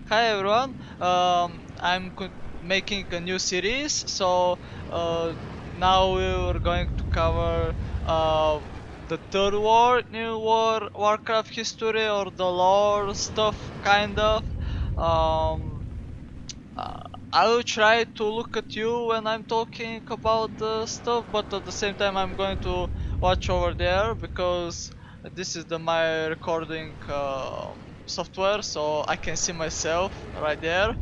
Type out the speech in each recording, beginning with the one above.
Hi everyone. I'm making a new series, so uh, now we're going to cover the third war, new Warcraft history, or the lore stuff, kind of. Um, uh, I will try to look at you when I'm talking about the stuff, but at the same time I'm going to watch over there because this is my recording software, so I can see myself right there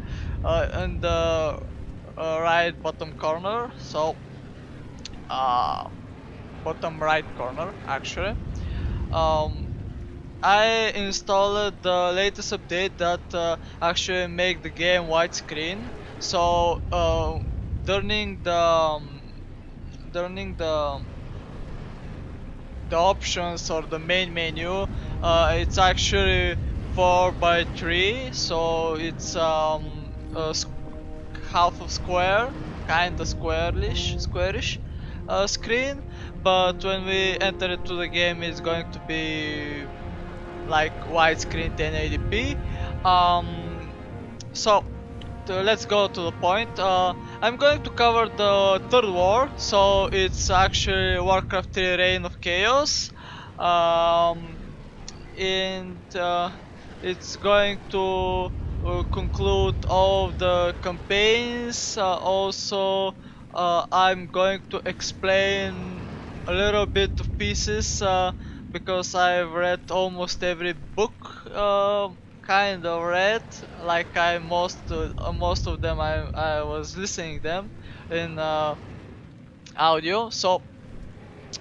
in the right bottom corner. So uh, bottom right corner actually. Um, I installed the latest update that actually make the game widescreen. So during the during the options or the main menu, it's actually 4 by 3, so it's half of square, kind of squarish screen. But when we enter into the game, it's going to be like widescreen 1080p. So let's go to the point. I'm going to cover the third war, so it's actually Warcraft 3 Reign of Chaos, um, and it's going to conclude all of the campaigns. Also, I'm going to explain a little bit of pieces because I've read almost every book. Kind of read, like most of them I was listening them in audio. So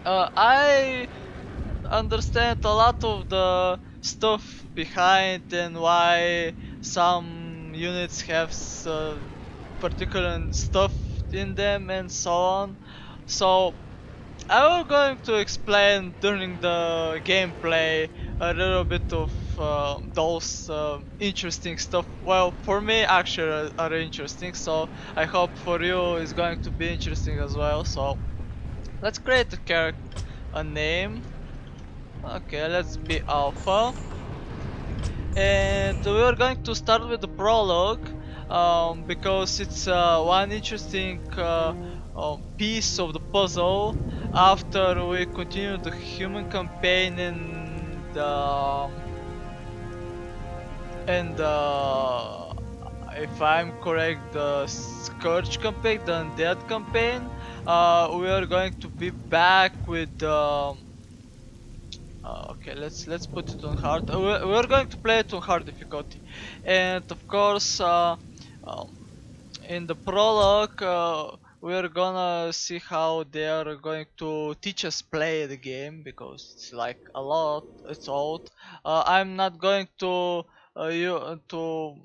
I understand a lot of the stuff behind and why some units have particular stuff in them and so on. So I will going to explain during the gameplay a little bit of those interesting stuff. Well, for me actually are interesting, so I hope for you is going to be interesting as well. So let's create a character, a name. Okay, let's be Alpha. And we are going to start with the prologue because it's one interesting piece of the puzzle after we continue the human campaign and if I'm correct, the Scourge campaign, the Undead campaign. We are going to be back with okay, let's put it on hard. We're going to play it on hard difficulty, and of course, um, in the prologue, we're gonna see how they are going to teach us play the game because it's like a lot. It's old. I'm not going to to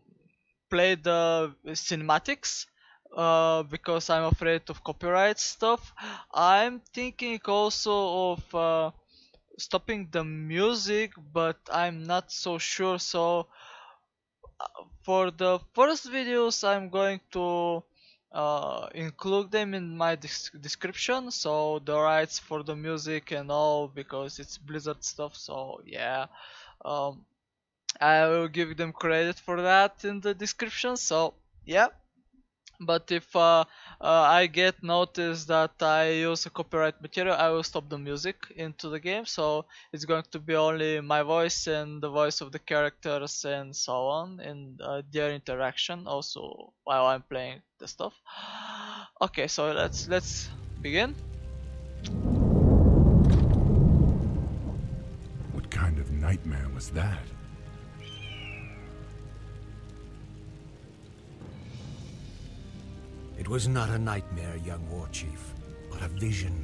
play the cinematics because I'm afraid of copyright stuff. I'm thinking also of stopping the music, but I'm not so sure. So for the first videos I'm going to include them in my description, so the rights for the music and all, because it's Blizzard stuff. So yeah, um, I will give them credit for that in the description. So yeah, but if I get notice that I use a copyright material, I will stop the music into the game. So it's going to be only my voice and the voice of the characters and so on, and their interaction also while I'm playing the stuff. Okay, so let's begin. What kind of nightmare was that? It was not a nightmare, young war chief, but a vision.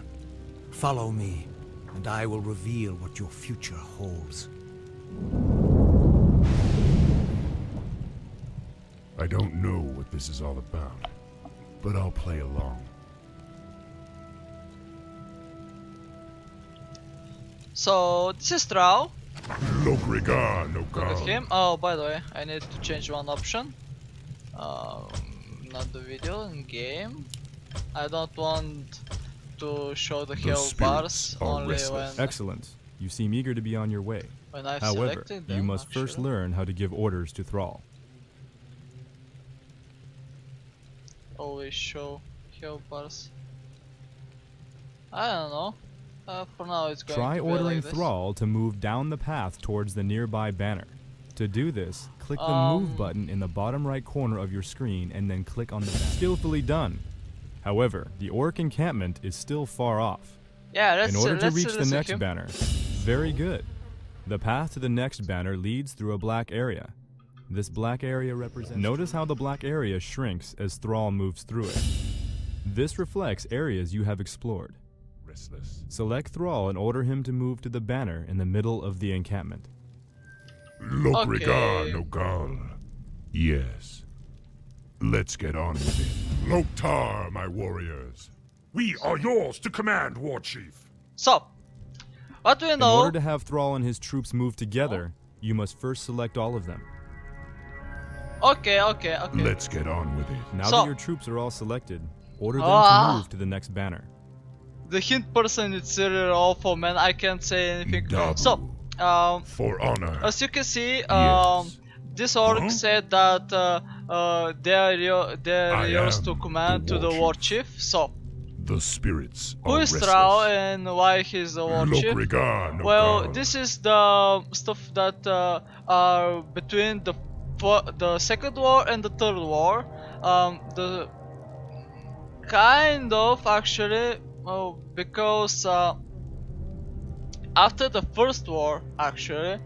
Follow me, and I will reveal what your future holds. I don't know what this is all about, but I'll play along. So this is Trau. Lokrigar, no Look at him. Oh, by the way, I need to change one option. Not the video in game. I don't want to show the health bars spirits are only restless. Excellent. You seem eager to be on your way. when I've However, selected them. you must first actually. learn how to give orders to Thrall. always show health bars. I don't know. For now it's going Try to be ordering like this. Thrall to move down the path towards the nearby banner. To do this, click the move button in the bottom right corner of your screen and then click on the banner. Skillfully done. However, the orc encampment is still far off. Yeah, let's In order to let's reach the next him. banner, very good. The path to the next banner leads through a black area. This black area represents... Notice how the black area shrinks as Thrall moves through it. This reflects areas you have explored. Restless. Select Thrall and order him to move to the banner in the middle of the encampment. Lokrigar Nogal. Yes. Let's get on with it. Loktar, my warriors. We are yours to command, War Chief. So, what do you In know? order to have Thrall and his troops move together, you must first select all of them. Okay. Let's get on with it. Now So- that your troops are all selected, order them Ah. to move to the next banner. The hint person is really awful, man. I can't say anything. Dabu. So, For honor. as you can see, Yes. this orc Huh? said that they're I yours am to command the to the war war chief. So, The spirits who are is restless. Thrall and why he's the war chief? Lokrigar Nogal. Well, this is the stuff that are between the second war and the third war. The kind of actually, because after the first war, actually,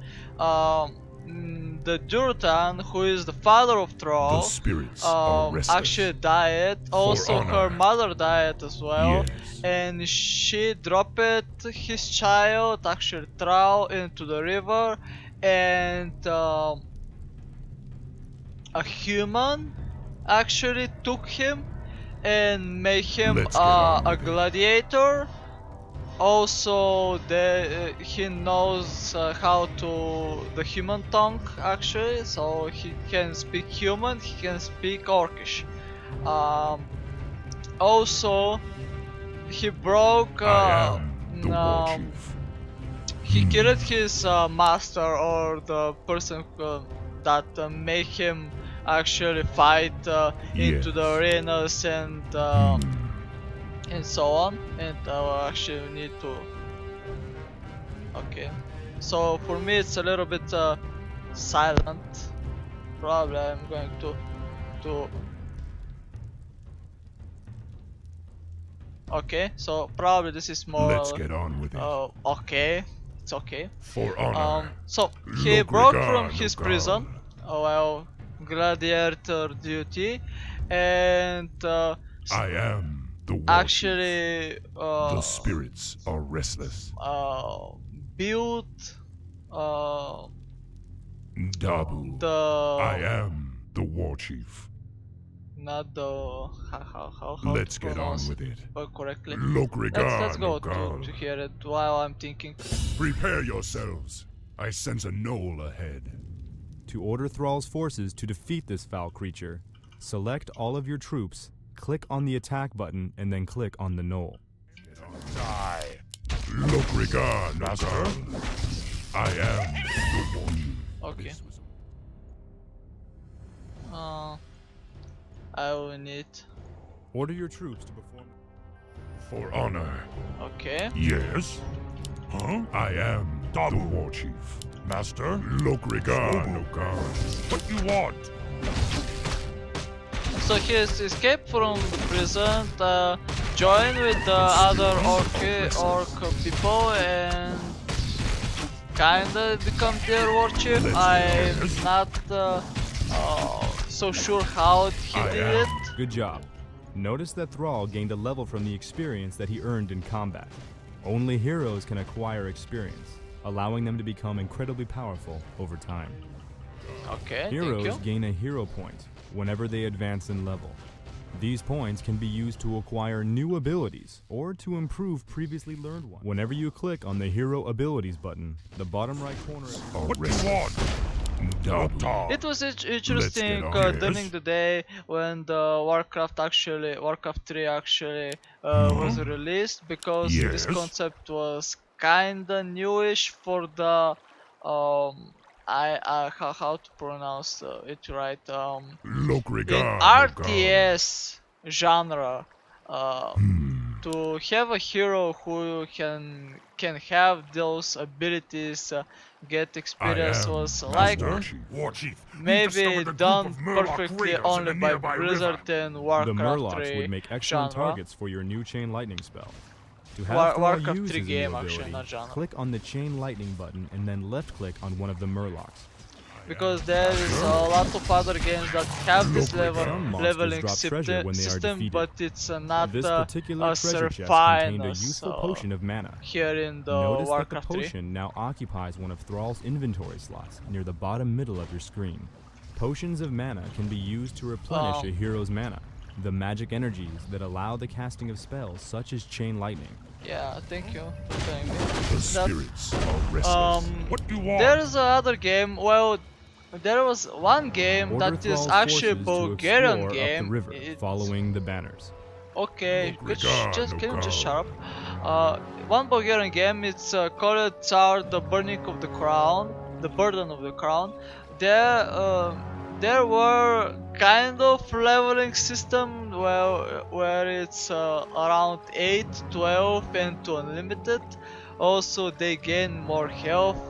the Durtan, who is the father of The Thrall, spirits are restless. actually died. Also, her honor. mother died as well, Yes. and she dropped his child, actually Thrall, into the river, and a human actually took him and made him Let's get on a with it. gladiator. Also, he knows how to the human tongue actually, so he can speak human, he can speak Orcish. Also, he broke. I am the War Chief. He killed his master or the person that made him actually fight into Yes. the arenas and so on. And I actually need to. Okay, so for me it's a little bit silent. Probably I'm going to. Okay, so probably this is more. Let's get on with it. Okay, it's okay. For honor. So he broke from Lokrigar his Nogal. prison, well, gladiator duty, and I am the War actually Chief. The spirits are restless. built Dabu. the I am the War Chief. not the how Let's to get on pronounce with it. correctly. Lokrigar Let's go Nogal. to hear it while I'm thinking. Prepare yourselves. I sense a knoll ahead. To order Thrall's forces to defeat this foul creature, select all of your troops, click on the attack button, and then click on the knoll. Die. Lokrigar Nogal. I am the War Chief. Okay. This was I will need. Order your troops to perform. for honor. Okay. Yes? Huh? I am the War Chief. Master? Lokrigar Nogal. What you want? So he has escaped from the prison, joined with the other orc people, and kinda become their war chief. I'm not so sure how he did it. Good job. Notice that Thrall gained a level from the experience that he earned in combat. Only heroes can acquire experience, allowing them to become incredibly powerful over time. Okay, Heroes thank you. gain a hero point whenever they advance in level. These points can be used to acquire new abilities or to improve previously learned ones. Whenever you click on the Hero Abilities button, the bottom right corner is What do you want? Dabu. It was interesting on. during the day when the Warcraft 3 actually was released, because this Yes. concept was kinda newish for the how to pronounce it right, in Lokrigar Nogal. RTS genre. To have a hero who can have those abilities, get experience was like War Chief. maybe done perfectly only by Blizzard and The Warcraft Murlocs 3 would make excellent genre. targets for your new Chain Lightning spell. To have Thrall Warcraft use 3 his game new actually, ability, not genre. click on the Chain Lightning button and then left click on one of the Murlocs. Because there is a lot of other games that have this Some monsters leveling drop treasure when they are system, defeated. but it's not This particular as treasure chest refined contained a as useful potion of mana. here in the Notice that the Warcraft 3. potion now occupies one of Thrall's inventory slots near the bottom middle of your screen. Potions of mana can be used to replenish a hero's mana, the magic energies that allow the casting of spells such as Chain Lightning. Yeah, thank you for telling me. The That, spirits are restless. What do you want? there's another game, well, there was one game Order that is Thrall's actually a forces to Bulgarian explore game. up the river, It's- following the banners. Okay, Regard, can you just no shut up? One Bulgarian game, it's called Tsar, the Burning of the Crown, the Burden of the Crown. There were kind of leveling system where it's around 8, 12 and to unlimited. Also they gain more health,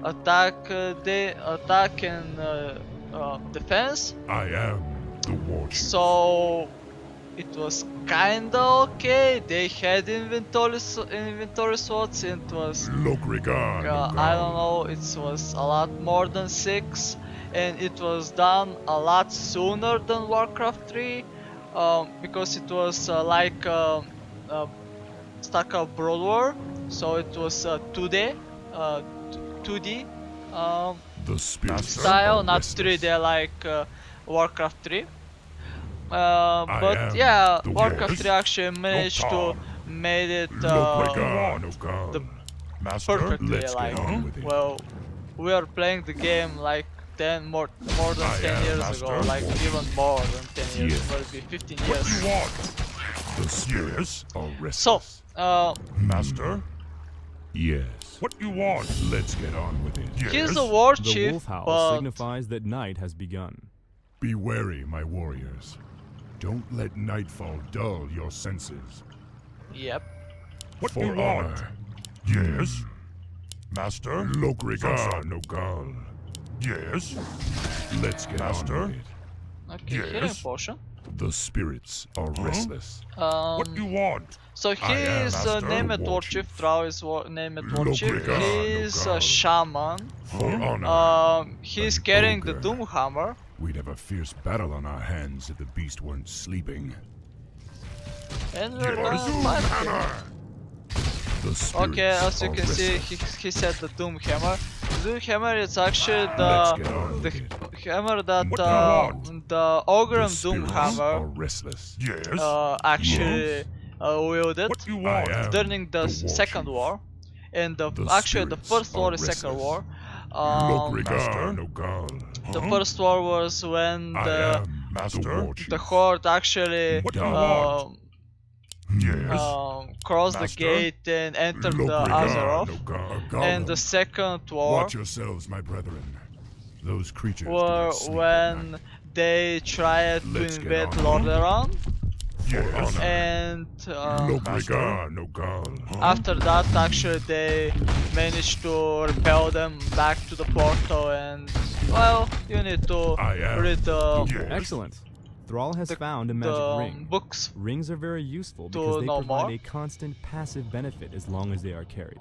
attack and defense. I am the War Chief. So it was kinda okay. They had inventory slots. It was Lokrigan. I don't know. It was a lot more than 6, and it was done a lot sooner than Warcraft 3, because it was like StarCraft Broad War. So it was 2D, 2D The spirits style, are not restless. 3D like Warcraft 3. am But yeah, the Warcraft Yes. 3 actually managed to Loktar. made it Lokrigan. the Master, perfectly let's like, get on with it. well, we are playing the game like 10 more than I 10 am years master. ago, like even more than 10 years, Yes. maybe 15 What do years. you want? The spirits are So, restless. Master? Yes. What do you want? Let's get on with it. Yes. he's a war The chief, wolf howl but signifies that night has begun. Be wary, my warriors. Don't let nightfall dull your senses. yep. What do you want? Yes. Master? Lokrigan Nogal. Yes. Let's get on with it. Okay, Yes. healing potion. The spirits are restless. What do you want? So he am is Master named War War Chief. Chief. Thrall is named War Chief. Lokrigan He is a Nogal. shaman. For honor. He's An carrying the ogre. Doomhammer. We'd have a fierce battle on our hands if the beast weren't sleeping. And we're gonna fight him. The spirits Okay, as you are can see, restless. he said the Doomhammer. The Doomhammer is actually Let's get on the with it. hammer that What do you want? the Ogre The and spirits are Doomhammer restless. Yes. actually wielded What do you want? I am during the the War Second Chief. War, and the The actually the spirits First War are and Second restless. War. Master Nogal. The First War was when I the am Master. War Chief. the Horde actually What do you want? Yes. crossed Master? the gate and entered the Lokrigan Azeroth. Nogal. And the Second War Watch yourselves, my brethren. Those creatures do were not sleep at when night. they tried to Let's get invade on. Lordaeron, Yes. and Lokrigan Nogal. after that actually they managed to repel them back to the portal, and well, you need to I am read the Yes. Excellent. Thrall has found a magic ring. books. Rings are very useful To because they know provide more. a constant passive benefit as long as they are carried.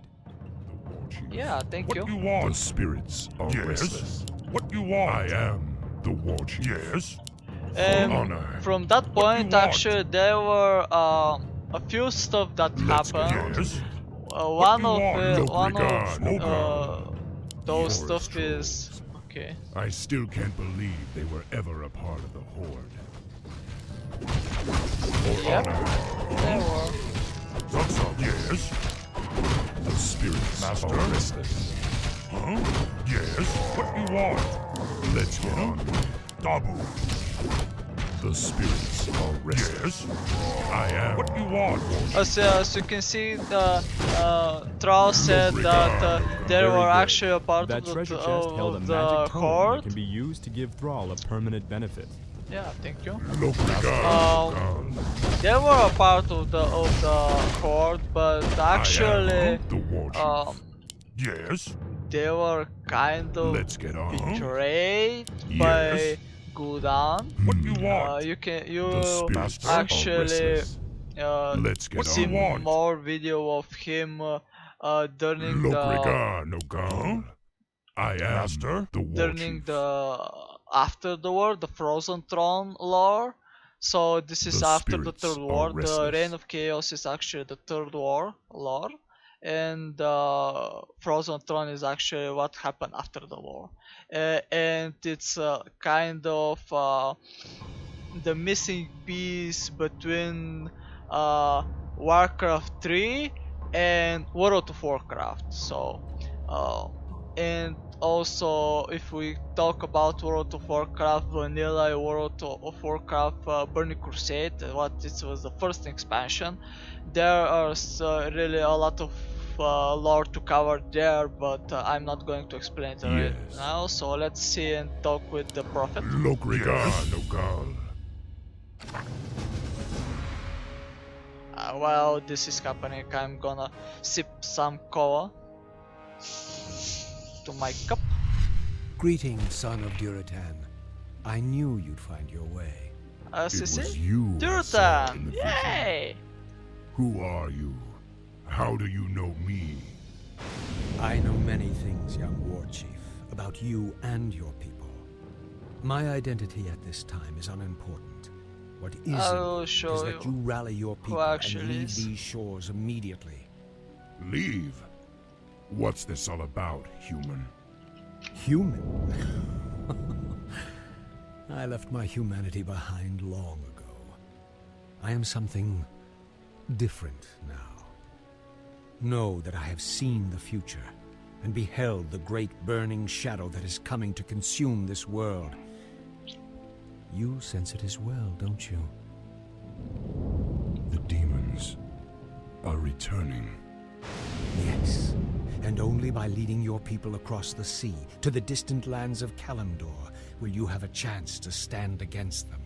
Yeah, thank you. want? The spirits are restless. What do you want? I am the War Chief. Yes. And honor. from that What do you point want? actually there were a few stuff that Let's get happened. on. Yes. One do you of want? one of Lokrigan, those Yours stuff truly. is okay. I still can't believe they were ever a part of the Horde. Yep, they were. Yes. The spirits are restless. Huh? Yes. What do you want? Let's get on. Dabu. The spirits are restless. Yes. I am. What do you want? As you can see, the Thrall said that they Very were good. actually a part That of the, treasure chest held a of magic the tome that Horde. can be used to give Thrall a permanent benefit. Yeah, thank you. Look, They were a part of the Horde, but actually, the war chief. um, Yes, they were kind of let's get on. betrayed Yes. by Gul'dan. What you want? You spirits are actually restless. Let's get see on. more video of him during Look, the no gun. I am Master, the war during chief. the after the war, the Frozen Throne lore. So this is The after the spirits third are war. The restless. Reign of Chaos is actually the third war lore, and Frozen Throne is actually what happened after the war. And it's kind of the missing piece between Warcraft 3 and World of Warcraft. So, and also if we talk about World of Warcraft Vanilla, World of Warcraft Burning Crusade, what it was the first expansion, there are really a lot of lore to cover there, but I'm not going to explain it right Yes. now. So let's see and talk with the Prophet. Look, no gun. While this is happening, I'm gonna sip some cola to my cup. Greetings, son of Duratan. I knew you'd find your way. It was Sissy? you I saw in Duratan! the vision. Yay! Who are you? How do you know me? I know many things, young war chief, about you and your people. My identity at this time is unimportant. What I'll is show that you you rally your people actually and leave is. these shores immediately. Leave? What's this all about, human? Human? I left my humanity behind long ago. I am something different now. Know that I have seen the future and beheld the great burning shadow that is coming to consume this world. You sense it as well, don't you? The demons are returning. Yes, and only by leading your people across the sea to the distant lands of Kalimdor will you have a chance to stand against them.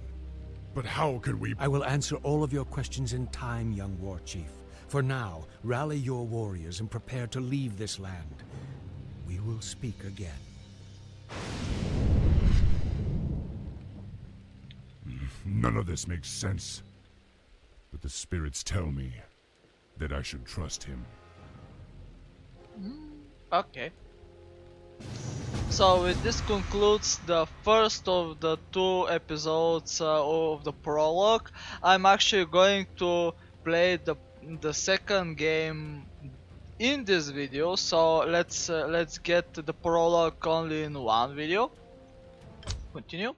But how can we... I will answer all of your questions in time, young war chief. For now, rally your warriors and prepare to leave this land. We will speak again. None of this makes sense. But the spirits tell me that I should trust him. Okay. So this concludes the first of the 2 episodes of the prologue. I'm actually going to play the second game in this video. So let's get the prologue only in one video. Continue.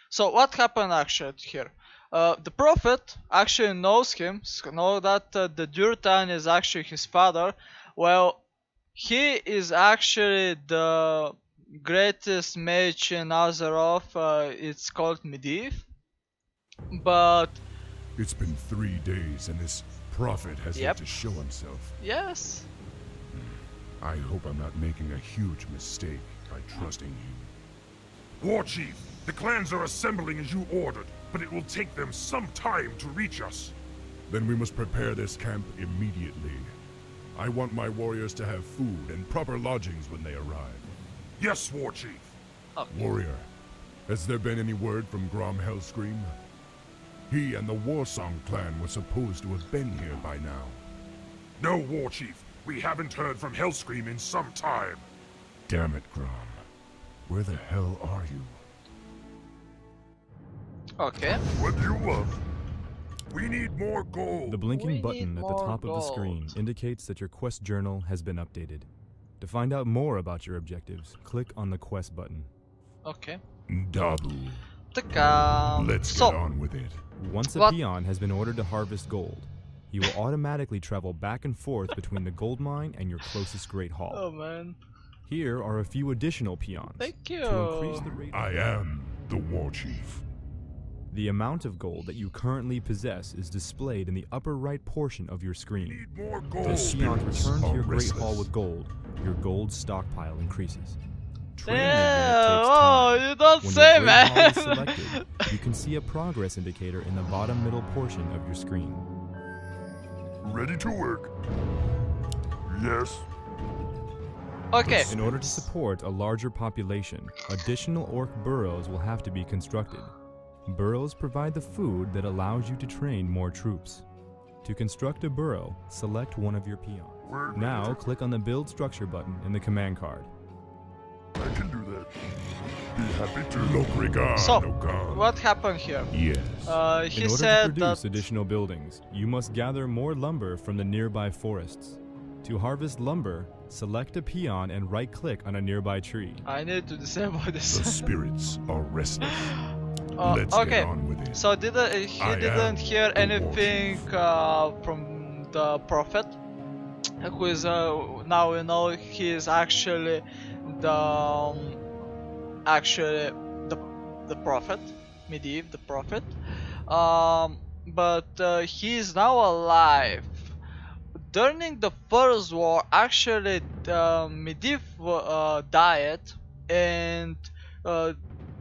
So what happened actually here? The Prophet actually knows him, know that the Duratan is actually his father. Well, he is actually the greatest mage in Azeroth. It's called Medivh. But It's been 3 days and this prophet has yet Yep. to show himself. yes, I hope I'm not making a huge mistake by trusting you. War Chief, the clans are assembling as you ordered, but it will take them some time to reach us. Then we must prepare this camp immediately. I want my warriors to have food and proper lodgings when they arrive. Yes, War Chief. okay. Warrior, has there been any word from Grom Hellscream? He and the Warsong clan were supposed to have been here by now. No, War Chief. We haven't heard from Hellscream in some time. Damn it, Grom. Where the hell are you? Okay. What do you want? We need more gold. The We blinking need button at the more top of the screen gold. indicates that your quest journal has been updated. To find out more about your objectives, click on the quest button. Okay. Dabu. Let's So get on with it. Once a What- peon has been ordered to harvest gold, he will automatically travel back and forth between the gold mine and your closest great hall. oh man, Here are a few additional peons. thank you. To increase the rate I am the War Chief. The amount of gold that you currently possess is displayed in the upper right portion of your screen. Need more gold. As peons return to your great hall restless. with gold, your gold stockpile increases. Training the unit Yeah, takes oh, time. you don't When say, your Great Hall man. is selected, you can see a progress indicator in the bottom middle portion of your screen. Ready to work. Yes. Okay. In order to support a larger population, additional orc burrows will have to be constructed. Burrows provide the food that allows you to train more troops. To construct a burrow, select one of your peons. Now click on the Build Structure button in the command card. I can do that. Be happy to. Lokrigan, So, Okan. what happened here? Yes. He In order to said produce that additional buildings, you must gather more lumber from the nearby forests. To harvest lumber, select a peon and right-click on a nearby tree. I need to disable The this. spirits are restless. Let's Okay. get on with it. So he I didn't am hear the anything from the prophet, who is now we know he is actually the the prophet, Medivh, the prophet. But he is now alive. During the first war, actually, Medivh died, and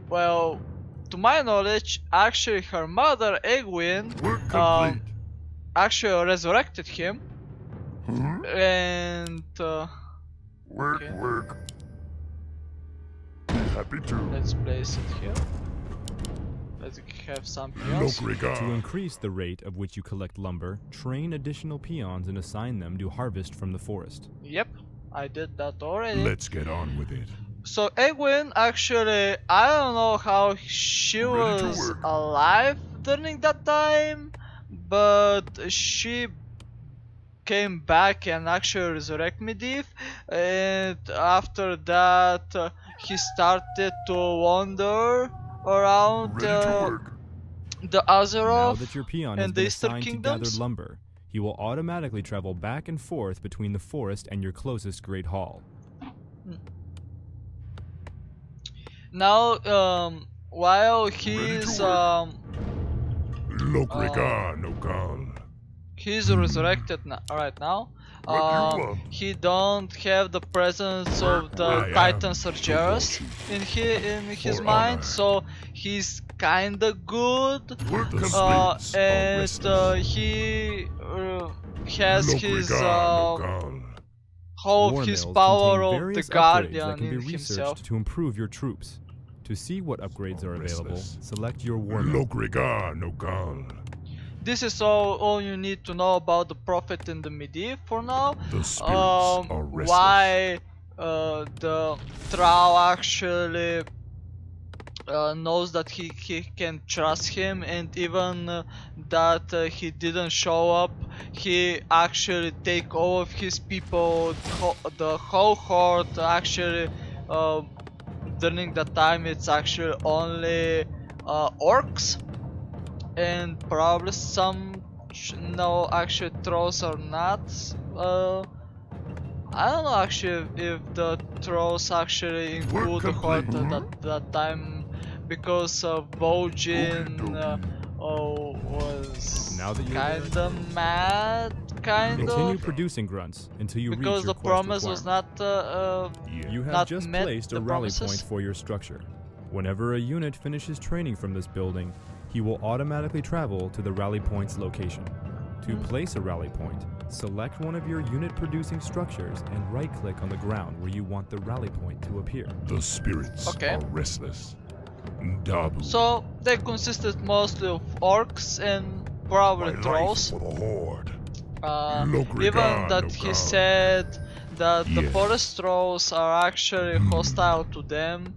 well, to my knowledge, actually her mother Egwene Work complete. actually resurrected him, Huh? and Work, okay. work. Be happy to. let's place it here. Let's have some peons. To Lokrigan. increase the rate of which you collect lumber, train additional peons and assign them to harvest from the forest. Yep, I did that already. Let's get on with it. So Egwene, actually, I don't know how she Ready to was work. alive during that time, but she came back and actually resurrect Medivh, and after that he started to wander around Ready to work. the Now Azeroth that your peon has and the been Eastern assigned to gather Kingdoms. lumber, he will automatically travel back and forth between the forest and your closest Great Hall. Now, while Ready to he's work. Lokrigan, Okan. he's resurrected right now. What you want? He don't have the presence of the I am Titan the Surgeras war in his For mind, honor. so he's kinda good. Work And he has his whole War of his mills power contain of the various upgrades Guardian that can be in researched himself. to improve your troops. To see what upgrades are available, Restless. select your war mill. Lokrigan, Okan. This is all you need to know about the Prophet and the Medivh for now. The spirits are restless. Why the Trow actually knows that he can trust him, and even that he didn't show up, he actually take all of his people, the whole Horde actually during that time it's actually only Orcs and probably some no actually trolls or not. I don't know actually if the trolls actually include the Horde at that time, because Vojin was Now that you're kinda mad, kind Continue of, producing grunts until you because reach the your quest promise was requirement. not You have not just met placed the a rally promises. point for your structure. Whenever a unit finishes training from this building, he will automatically travel to the rally point's location. To place a rally point, select one of your unit producing structures and right-click on the ground where you want the rally point to appear. The spirits Okay. are restless. Dabu. So they consisted mostly of orcs and probably My trolls. life for the Horde. Even Lokrigan, that he Lokrigan. said that the Yes. forest trolls are actually hostile to them.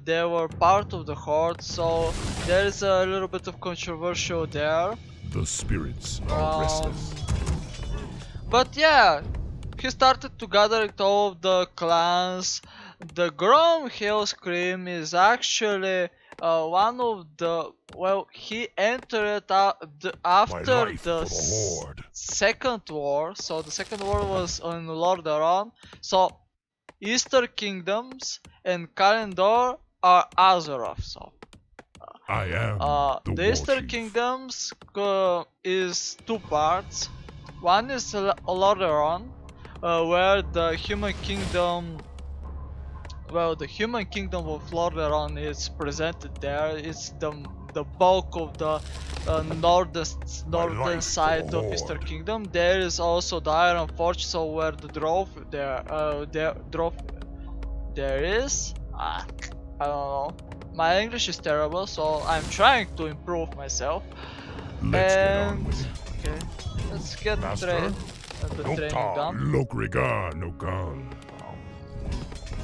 They were part of the Horde, so there is a little bit of controversial there. The spirits are restless. But yeah, he started to gather all of the clans. The Grom Hellscream is actually one of the, well, he entered after life the for the Horde. second war. So the second war was on Lordaeron. So Eastern Kingdoms and Kalendor are Azeroth. So I am the the Eastern Warchief. Kingdoms is two parts. One is Lordaeron, where the Human Kingdom well, the human kingdom of Lordaeron is presented there. It's the bulk of the northern life side for of the Eastern Horde. Kingdom. There is also the Iron Forge, so where the drove there is. I don't know. My English is terrible, so I'm trying to improve myself. Let's get on with it. Okay, let's get Master? the training done. Lokrigar no gun.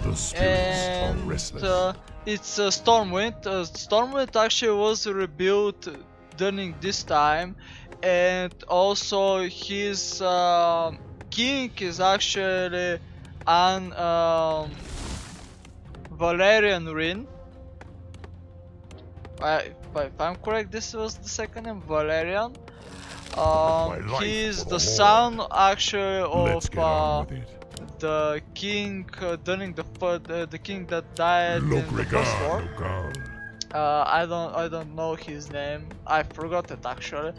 The spirits are And restless. it's Stormwind. Stormwind actually was rebuilt during this time, and also his king is actually an Valerian Rin. If I'm correct, this was the second name, Valerian. My life He's for the the son actually Let's of get on with it. the king during the king that died in the first war. Lokrigar no gun. I don't know his name. I forgot it actually.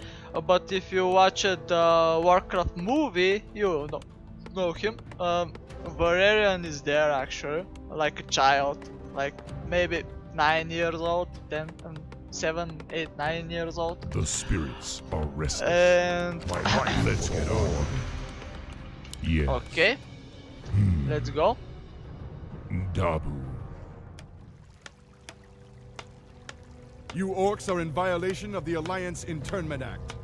But if you watch the Warcraft movie, you know him. Valerian is there actually, like a child, like maybe 9 years old, 10, 7, 8, 9 years old. The spirits are restless. And My life. Let's get on with it. Yeah. okay, let's go. Dabu. You orcs are in violation of the Alliance Internment Act.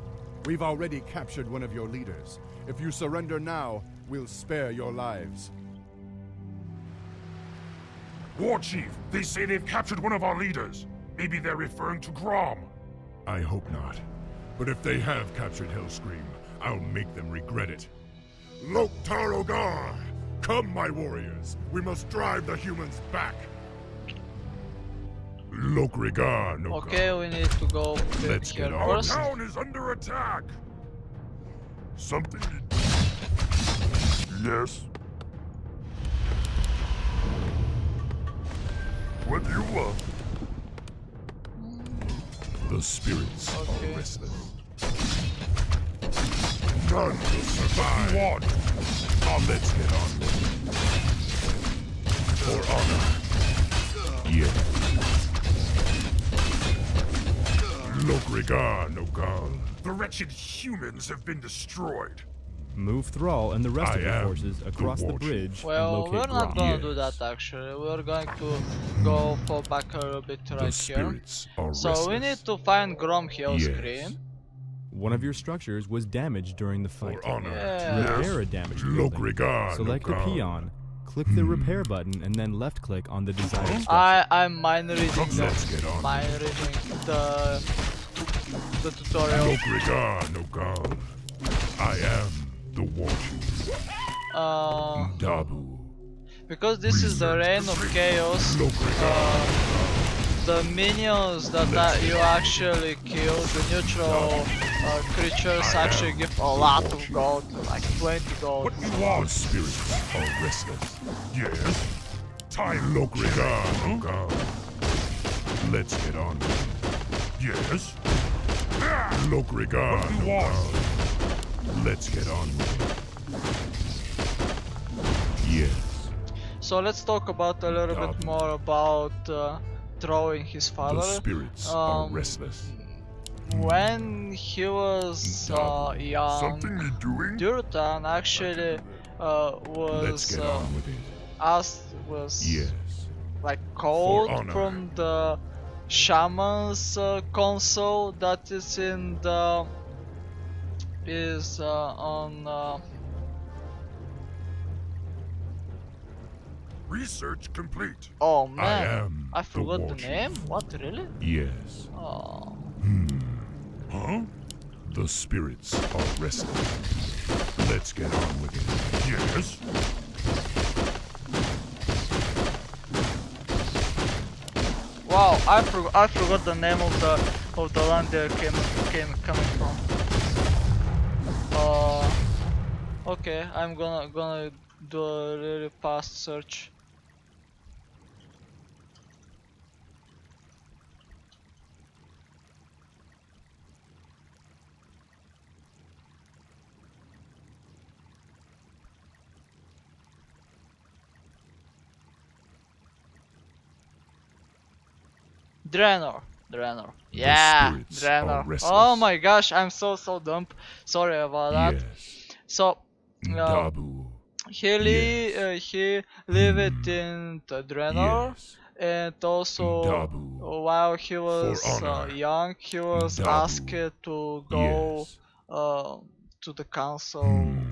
We've already captured one of your leaders. If you surrender now, we'll spare your lives. War Chief, they say they've captured one of our leaders. Maybe they're referring to Grom. I hope not. But if they have captured Hellscream, I'll make them regret it. Loktarogar! Come, my warriors. We must drive the humans back. Lokrigar no Okay, we need to go Let's here get on. first. Our town is under attack. Something. Yes. What do you want? The spirits Okay. are restless. None will survive. What? Now let's get on with it. For honor. Yeah. Lokrigar no gun. The wretched humans have been destroyed. Move Thrall and the rest I of your am forces the across the War Chief. bridge and Well, locate we're not Grom. gonna do Yes. that actually. We're going to go for back a little bit The right here. spirits are So restless. we need to find Grom Hellscream. One of your structures was damaged during the fight. For honor. Yeah. Repair a damaged building. Lokrigar no Select a gun. peon, click the repair button, and then left click on the desired structure. I'm mind reading Let's get on. the tutorial. Lokrigar no gun. I am the War Chief. Dabu. Because this is the reign of chaos, the minions that you actually kill, the neutral creatures actually give a lot of gold, like 20 gold. What you want? The spirits are restless. Yes. Time Lokrigar no gun. Let's get on. Yes. Lokrigar no gun. Let's get on with it. Yes. So let's talk about a little bit more about throwing his The father. spirits are Um, restless. When he was young, Something you doing? Durtan actually Let's was get on with it. was Yes. like called honor. from the shaman's console that is in the on Research complete. oh I man, am I the forgot the War Chief. name. What, really? Yes. Oh, Huh? The spirits are restless. Let's get on with it. Yes. wow, I forgot the name of the land they coming from. Okay, I'm gonna do a really fast search. Draenor. Yeah, spirits are Draenor. restless. Oh my gosh, I'm so dumb. Sorry about that. Yes. So, Dabu. he lived in the Draenor, Yes. and also Dabu. while he was honor. young, he was Dabu. asked to go Yes. to the council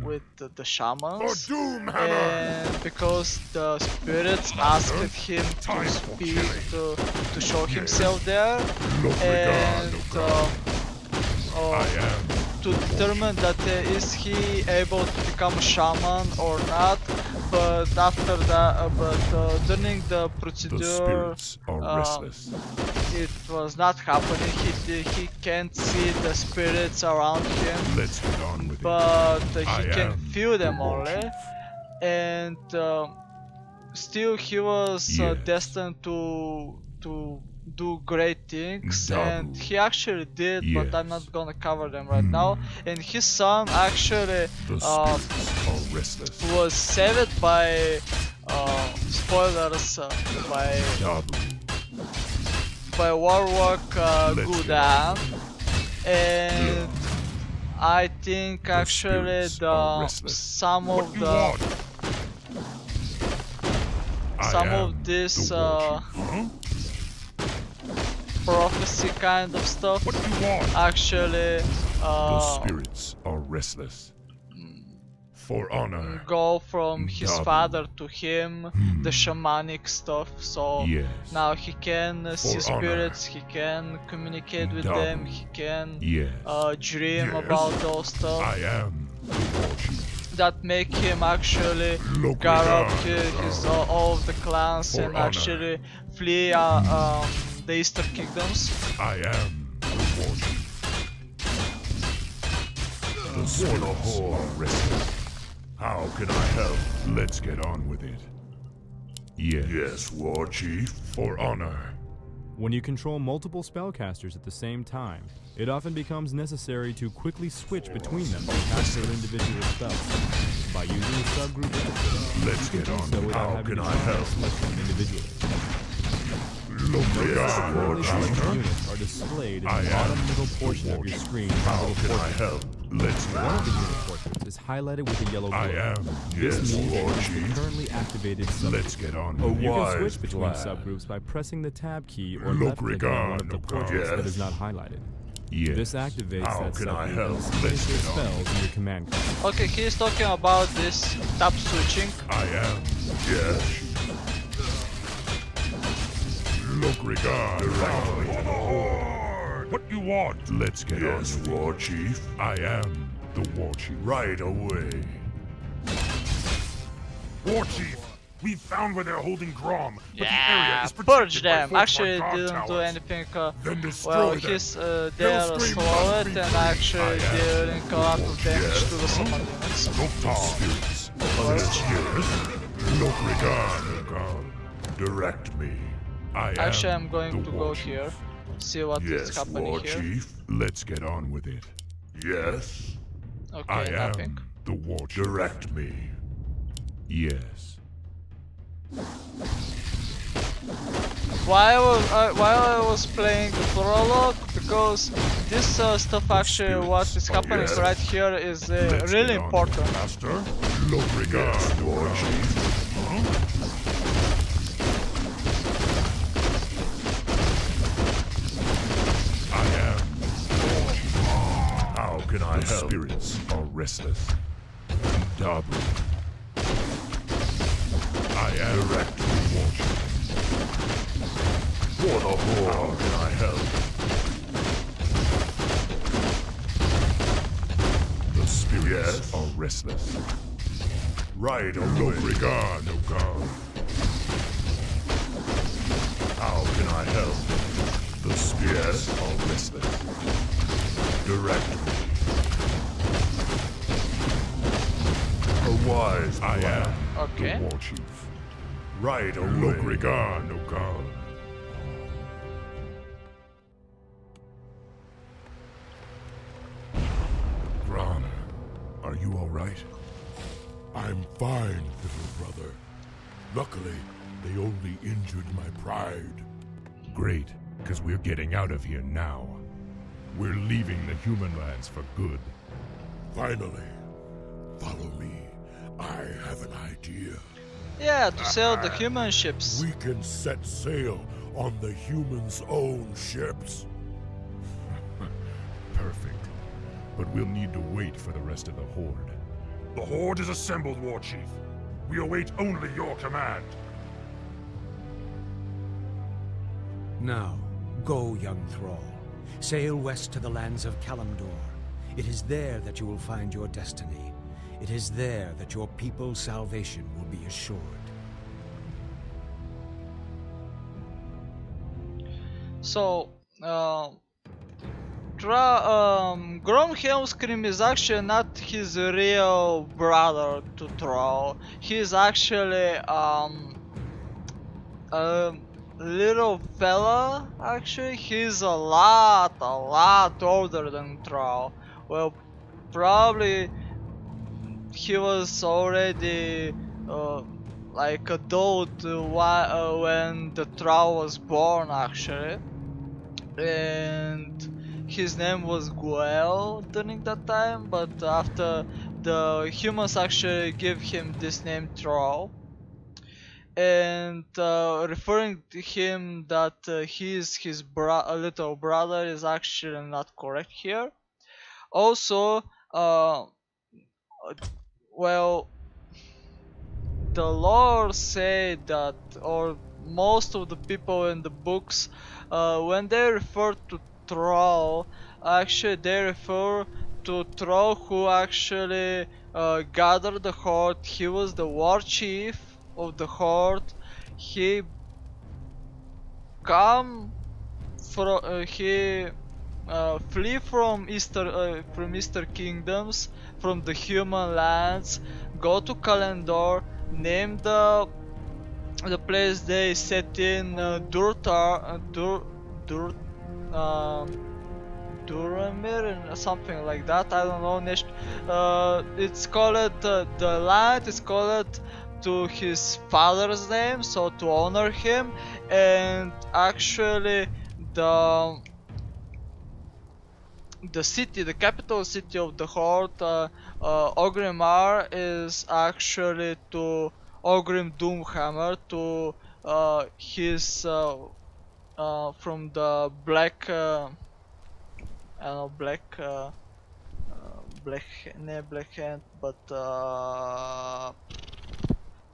with the shamans, and because the spirits asked him to speak, to show himself there, and I am. to determine that is he able to become a shaman or not. But after that, during the The procedure, spirits are restless. it was not happening. He can't see the spirits around him, Let's get on with but it. he I can am feel them the war only, chief. and still he was Yes. destined to do great things, and Dabu. he actually did, but I'm Yes. not gonna cover them right now. And his son actually The spirits are restless. was saved by spoilers Dabu. by Warlock Let's Gudan, and I think The actually spirits are restless. some What of you the want? I some am of this the war chief. Huh? prophecy kind of stuff What you want? actually The spirits are restless. For honor. go from his Dabu. father to him, the shamanic stuff. So Yes. now he can see For honor. spirits, he can communicate with Dabu. them, he can Yes. dream Yes. about those stuff I am the war chief. that make him actually Look gather up around. his all of the clans For and honor. actually flee the Eastern Kingdoms. I am the war chief. The spirits are restless. How can I help? Let's get on with it. Yes. Yes, war chief. For honor. When you control multiple spellcasters at the same time, it often becomes necessary to quickly switch between them to cast their individual spells. By using the subgroup actions, Let's you get can do on. so without How having can to I help? select them individually. Look Notice that around, the war currently selected chief. units are displayed in I the am bottom middle the portion war of your chief. screen. How Little can I portrait. help? Let's get One of on. the unit portraits is highlighted with a yellow glow. I am. This Yes, means war it is the chief. currently activated subgroup. Let's get on. You can switch between subgroups by pressing the tab key or Look left-clicking on one of the regard, portraits that yes. is not highlighted. Yes. This activates How that can I subgroup help? and displays Let's your get on. spells in your command card. Okay, he's talking about this tab switching. I am. Yes. Look regard. Directly to the Horde. What you want? Let's get on. Yes, war chief. I am the war chief. Right away. War chief, we found where they're holding Grom, but the area Yeah, is purge protected by them. fortified Actually, guard didn't do towers. anything. Then destroy Well, them. he's there They'll scream slow it must and be actually free. I am dealing a lot of damage Yes. to the summon units. Look spirits. Yes. Look regard. Direct me. Actually, am I'm going the to war go chief. here, see what is Yes, happening war here. chief. Let's get on with it. Yes. I Okay, nothing. am the war chief. Direct me. Yes. While I was playing the prologue, because this stuff actually, what is happening yes. right here is Let's really get on, important. Master. Look regard, war chief. Huh? I am war chief. How can I help? Spirits are restless. Dabu. I am direct war chief. For the Horde. How can I help? The spirits are restless. Right away. No regard, no God. How can I help? The spirits are restless. Direct me. A wise I am Okay. the war chief. Right away. Look regard, no God. Gron, are you all right? I'm fine, little brother. Luckily, they only injured my pride. Great. Because we're getting out of here now. We're leaving the human lands for good. Finally, follow me. I have an idea. Yeah, to sail the human ships. We can set sail on the humans' own ships. Perfect. But we'll need to wait for the rest of the Horde. The Horde is assembled, War Chief. We await only your command. Now, go, young thrall. Sail west to the lands of Kalimdor. It is there that you will find your destiny. It is there that your people's salvation will be assured. So, Gromhelmscream is actually not his real brother to Thrall. He's actually a little fella. Actually, he's a lot older than Thrall. Well, probably he was already like adult when the Thrall was born, actually, and his name was Guel during that time. But after the humans actually give him this name Thrall, and referring to him that he's his little brother is actually not correct here. Also, well, the lore say that, or most of the people in the books, when they refer to Thrall, actually they refer to Thrall who actually gathered the Horde. He was the war chief of the Horde. He come from he flee from Easter kingdoms, from the human lands, go to Kalimdor, name the place they set in Duramir, something like that. I don't know. It's called the land is called to his father's name, so to honor him. And actually, the city, the capital city of the Horde, Orgrimmar, is actually to Orgrim Doomhammer, to his from the black, I don't know, black hand, but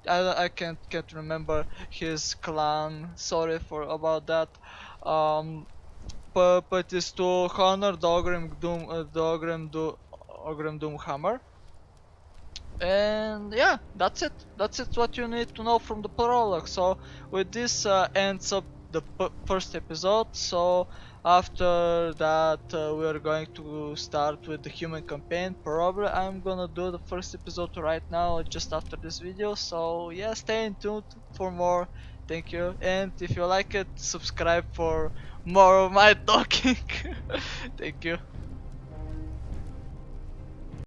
I can't remember his clan. Sorry for about that. But is to honor the Orgrim Doomhammer. And yeah, that's it. That's it. What you need to know from the prologue. So with this ends up the first episode. So after that, we are going to start with the human campaign. Probably I'm gonna do the first episode right now, just after this video. So yeah, stay tuned for more. Thank you. And if you like it, subscribe for more of my talking. Thank you.